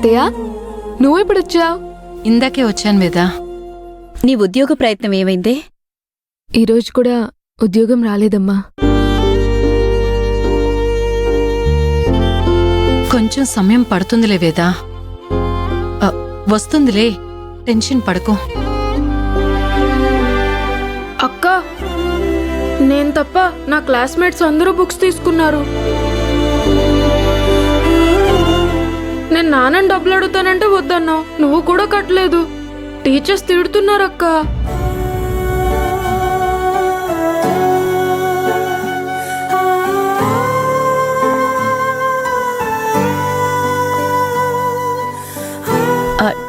అత్తయ్య, నువ్వెప్పుడొచ్చావు? ఇందాకే వచ్చాను వేదా. నీ ఉద్యోగ ప్రయత్నం ఏమైందే? ఈరోజు కూడా ఉద్యోగం రాలేదమ్మా. కొంచెం సమయం పడుతుందిలే వేదా. వస్తుందిలే, టెన్షన్ పడకు. అక్క, నేను తప్ప నా క్లాస్మేట్స్ అందరూ బుక్స్ తీసుకున్నారు. నేను నాన్నని డబ్బులు అడుగుతానంటే వద్దన్నావు, నువ్వు కూడా కట్టలేదు. టీచర్స్ తిడుతున్నారక్క.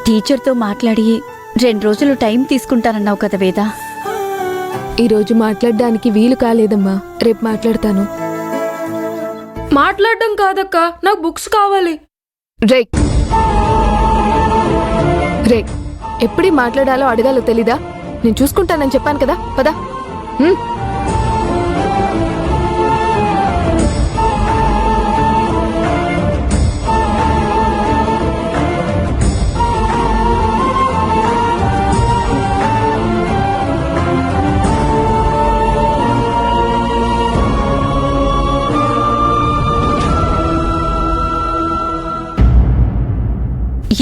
టీచర్తో మాట్లాడి 2 రోజులు టైం తీసుకుంటానన్నావు కదా వేదా. ఈరోజు మాట్లాడడానికి వీలు కాలేదమ్మా, రేపు మాట్లాడతాను. మాట్లాడడం కాదక్క, నాకు బుక్స్ కావాలి. రే రే ఎప్పుడీ మాట్లాడాలో అడగాలో తెలీదా? నేను చూసుకుంటానని చెప్పాను కదా, పదా.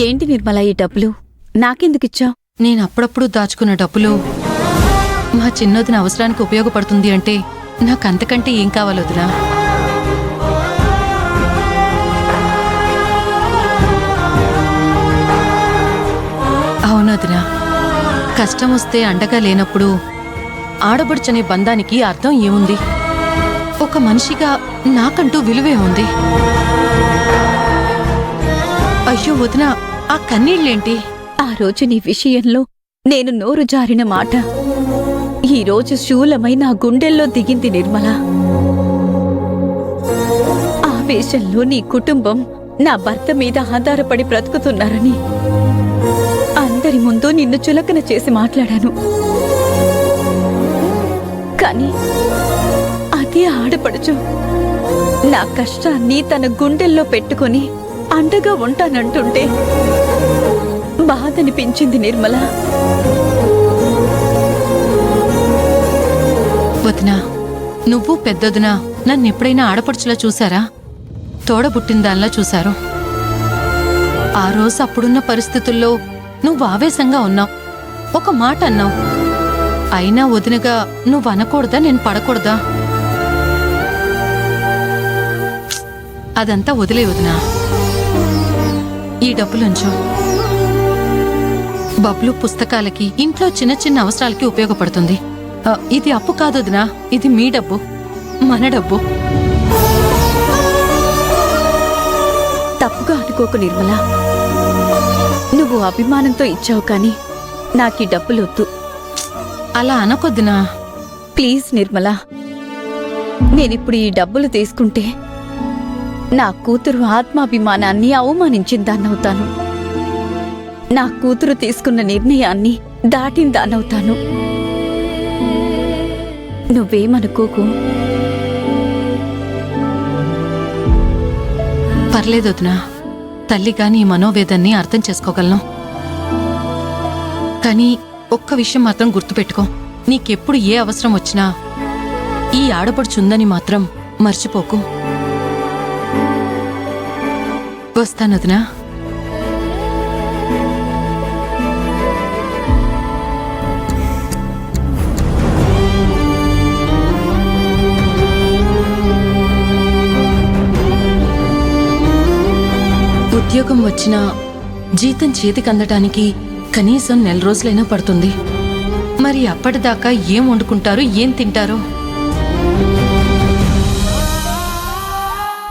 ఏంటి నిర్మల ఈ డబ్బులు నాకెందుకిచ్చావు? నేనప్పుడప్పుడు దాచుకున్న డబ్బులు మా చిన్నదిన అవసరానికి ఉపయోగపడుతుంది అంటే నాకంతకంటే ఏం కావాలొదినా? అవునొదినా, కష్టం వస్తే అండగా లేనప్పుడు ఆడబడుచనే బంధానికి అర్థం ఏముంది? ఒక మనిషిగా నాకంటూ విలువే ఉంది. అయ్యో వదినా, ఆ కన్నీళ్ళేంటి? ఆ రోజు నీ విషయంలో నేను నోరు జారిన మాట ఈరోజు శూలమై నా గుండెల్లో దిగింది నిర్మల. ఆవేశంలో నీ కుటుంబం నా భర్త మీద ఆధారపడి బ్రతుకుతున్నారని అందరి ముందు నిన్ను చులకన చేసి మాట్లాడాను. కానీ అదే ఆడపడుచు నా కష్టాన్ని తన గుండెల్లో పెట్టుకొని అండగా ఉంటానంటుంటే బాధనిపించింది నిర్మల. వదినా, నువ్వు పెద్దొదినా నన్నెప్పుడైనా ఆడపడుచులా చూశారా? తోడబుట్టిందాన్లా చూశారు. ఆ రోజు అప్పుడున్న పరిస్థితుల్లో నువ్వు ఆవేశంగా ఉన్నావు, ఒక మాట అన్నావు. అయినా వదినగా నువ్వు అనకూడదా, నేను పడకూడదా? అదంతా వదిలే వదినా. ఈ డబ్బులుంచు. బబ్లు పుస్తకాలకి, ఇంట్లో చిన్న చిన్న అవసరాలకి ఉపయోగపడుతుంది. ఇది అప్పు కాదొదినా, ఇది మీ డబ్బు, మన డబ్బు. తప్పుగా అనుకోకు నిర్మల, నువ్వు అభిమానంతో ఇచ్చావు కానీ నాకీ డబ్బులొద్దు. అలా అనకొద్దునా. ప్లీజ్ నిర్మల, నేనిప్పుడు ఈ డబ్బులు తీసుకుంటే నా కూతురు ఆత్మాభిమానాన్ని అవమానించిందాన్నవుతాను. నా కూతురు తీసుకున్న నిర్ణయాన్ని దాటిందాన్నవుతాను. నువ్వేమనుకోకు. పర్లేదొదినా, తల్లిగా నీ మనోవేదాన్ని అర్థం చేసుకోగలను. కానీ ఒక్క విషయం మాత్రం గుర్తుపెట్టుకో, నీకెప్పుడు ఏ అవసరం వచ్చినా ఈ ఆడపడుచుందని మాత్రం మర్చిపోకు. వస్తానొదినా. ఉద్యోగం వచ్చినా జీతం చేతికందటానికి కనీసం 4 రోజులైనా పడుతుంది. మరి అప్పటిదాకా ఏం వండుకుంటారు, ఏం తింటారో?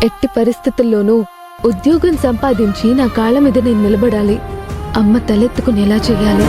ఎట్టి పరిస్థితుల్లోనూ ఉద్యోగం సంపాదించి నా కాళ్ళ మీద నేను నిలబడాలి. అమ్మ తలెత్తుకునేలా చెయ్యాలి.